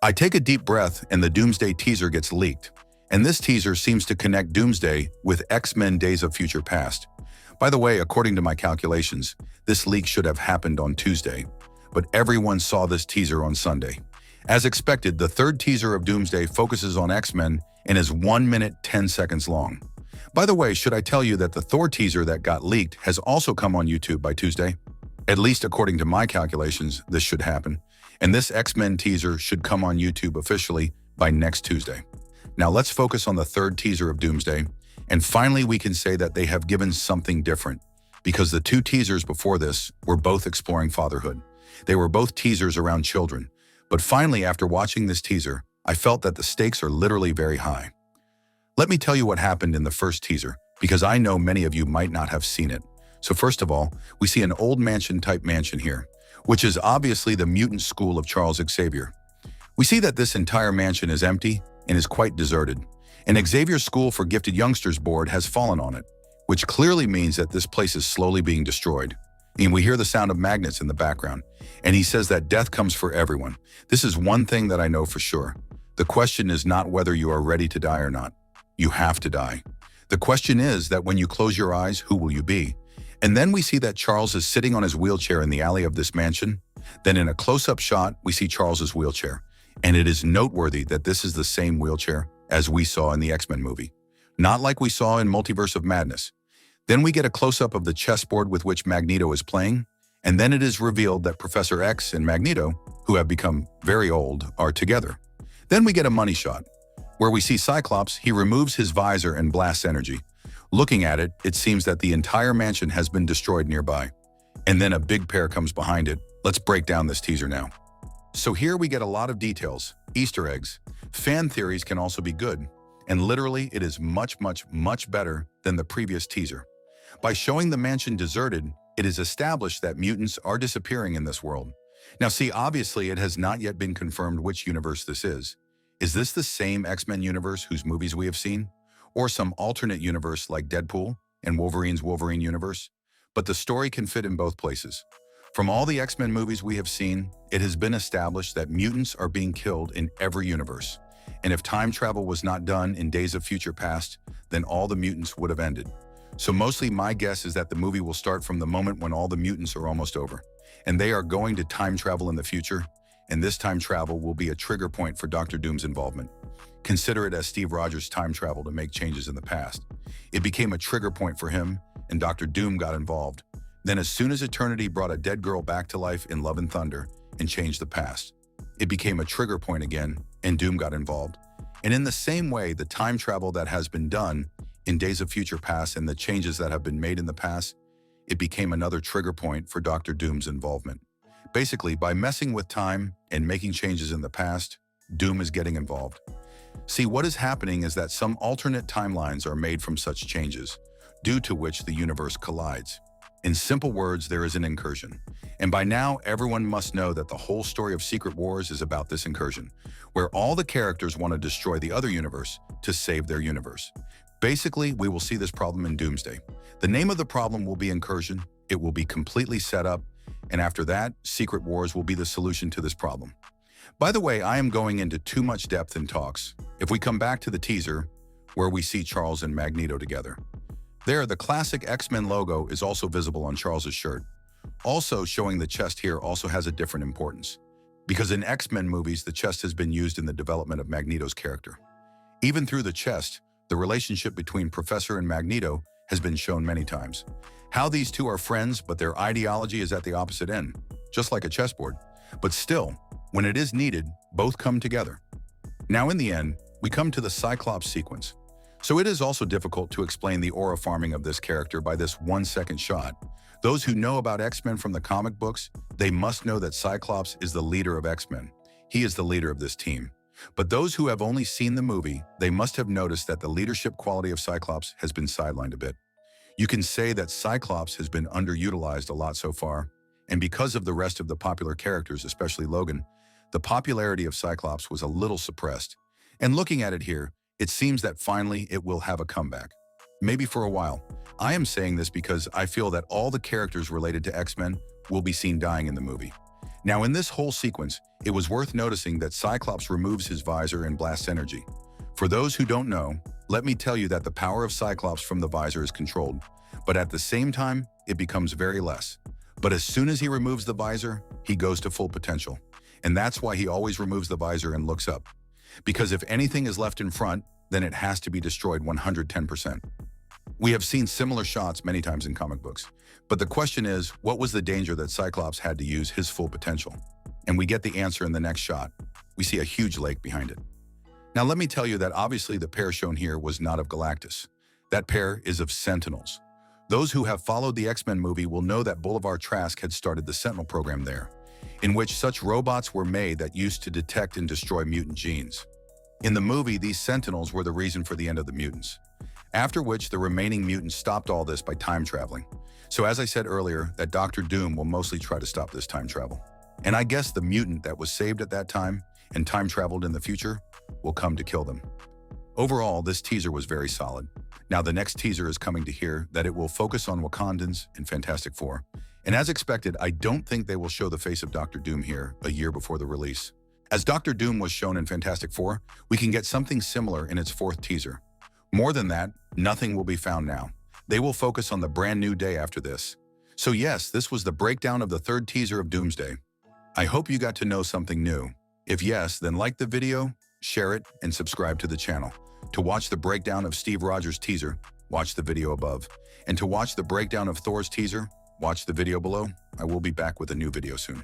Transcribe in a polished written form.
I take a deep breath and the Doomsday teaser gets leaked. And this teaser seems to connect Doomsday with X-Men Days of Future Past. By the way, according to my calculations, this leak should have happened on Tuesday, but everyone saw this teaser on Sunday. As expected, the third teaser of Doomsday focuses on X-Men and is 1 minute 10 seconds long. By the way, should I tell you that the Thor teaser that got leaked has also come on YouTube by Tuesday? At least according to my calculations, this should happen. And this X-Men teaser should come on YouTube officially by next Tuesday. Now let's focus on the third teaser of Doomsday, and finally we can say that they have given something different, because the two teasers before this were both exploring fatherhood. They were both teasers around children, but finally after watching this teaser, I felt that the stakes are literally very high. Let me tell you what happened in the first teaser, because I know many of you might not have seen it. So first of all, we see an old mansion-type mansion here, which is obviously the mutant school of Charles Xavier. We see that this entire mansion is empty and is quite deserted. And Xavier's School for Gifted Youngsters board has fallen on it, which clearly means that this place is slowly being destroyed. And we hear the sound of magnets in the background, and he says that death comes for everyone. This is one thing that I know for sure. The question is not whether you are ready to die or not. You have to die. The question is that when you close your eyes, who will you be? And then we see that Charles is sitting on his wheelchair in the alley of this mansion. Then in a close-up shot, we see Charles's wheelchair. And it is noteworthy that this is the same wheelchair as we saw in the X-Men movie. Not like we saw in Multiverse of Madness. Then we get a close-up of the chessboard with which Magneto is playing, and then it is revealed that Professor X and Magneto, who have become very old, are together. Then we get a money shot, where we see Cyclops. He removes his visor and blasts energy. Looking at it, it seems that the entire mansion has been destroyed nearby. And then a big pair comes behind it. Let's break down this teaser now. So here we get a lot of details, Easter eggs. Fan theories can also be good, and literally it is much better than the previous teaser. By showing the mansion deserted, it is established that mutants are disappearing in this world. Now see, obviously it has not yet been confirmed which universe this is. Is this the same X-Men universe whose movies we have seen? Or some alternate universe like Deadpool and Wolverine's Wolverine universe? But the story can fit in both places. From all the X-Men movies we have seen, it has been established that mutants are being killed in every universe. And if time travel was not done in Days of Future Past, then all the mutants would have ended. So mostly my guess is that the movie will start from the moment when all the mutants are almost over. And they are going to time travel in the future, and this time travel will be a trigger point for Dr. Doom's involvement. Consider it as Steve Rogers' time travel to make changes in the past. It became a trigger point for him, and Dr. Doom got involved. Then as soon as Eternity brought a dead girl back to life in Love and Thunder and changed the past, it became a trigger point again, and Doom got involved. And in the same way, the time travel that has been done in Days of Future Past and the changes that have been made in the past, it became another trigger point for Dr. Doom's involvement. Basically, by messing with time and making changes in the past, Doom is getting involved. See, what is happening is that some alternate timelines are made from such changes, due to which the universe collides. In simple words, there is an incursion. And by now, everyone must know that the whole story of Secret Wars is about this incursion, where all the characters want to destroy the other universe to save their universe. Basically, we will see this problem in Doomsday. The name of the problem will be Incursion. It will be completely set up, and after that, Secret Wars will be the solution to this problem. By the way, I am going into too much depth in talks. If we come back to the teaser, where we see Charles and Magneto together. There, the classic X-Men logo is also visible on Charles's shirt. Also, showing the chest here also has a different importance, because in X-Men movies, the chest has been used in the development of Magneto's character. Even through the chest, the relationship between Professor and Magneto has been shown many times. How these two are friends, but their ideology is at the opposite end, just like a chessboard. But still, when it is needed, both come together. Now in the end, we come to the Cyclops sequence. So it is also difficult to explain the aura farming of this character by this 1-second shot. Those who know about X-Men from the comic books, they must know that Cyclops is the leader of X-Men. He is the leader of this team. But those who have only seen the movie, they must have noticed that the leadership quality of Cyclops has been sidelined a bit. You can say that Cyclops has been underutilized a lot so far, and because of the rest of the popular characters, especially Logan, the popularity of Cyclops was a little suppressed. And looking at it here, it seems that finally it will have a comeback. Maybe for a while. I am saying this because I feel that all the characters related to X-Men will be seen dying in the movie. Now, in this whole sequence, it was worth noticing that Cyclops removes his visor and blasts energy. For those who don't know, let me tell you that the power of Cyclops from the visor is controlled, but at the same time, it becomes very less. But as soon as he removes the visor, he goes to full potential. And that's why he always removes the visor and looks up. Because if anything is left in front, then it has to be destroyed 110%. We have seen similar shots many times in comic books. But the question is, what was the danger that Cyclops had to use his full potential? And we get the answer in the next shot. We see a huge lake behind it. Now let me tell you that obviously the pair shown here was not of Galactus. That pair is of Sentinels. Those who have followed the X-Men movie will know that Boulevard Trask had started the Sentinel program there, in which such robots were made that used to detect and destroy mutant genes. In the movie, these Sentinels were the reason for the end of the mutants, after which the remaining mutants stopped all this by time traveling. So as I said earlier, that Dr. Doom will mostly try to stop this time travel. And I guess the mutant that was saved at that time and time traveled in the future will come to kill them. Overall, this teaser was very solid. Now the next teaser is coming to hear that it will focus on Wakandans in Fantastic Four. And as expected, I don't think they will show the face of Dr. Doom here a year before the release. As Dr. Doom was shown in Fantastic Four, we can get something similar in its fourth teaser. More than that, nothing will be found now. They will focus on the brand new day after this. So yes, this was the breakdown of the third teaser of Doomsday. I hope you got to know something new. If yes, then like the video, share it, and subscribe to the channel. To watch the breakdown of Steve Rogers' teaser, watch the video above. And to watch the breakdown of Thor's teaser, watch the video below. I will be back with a new video soon.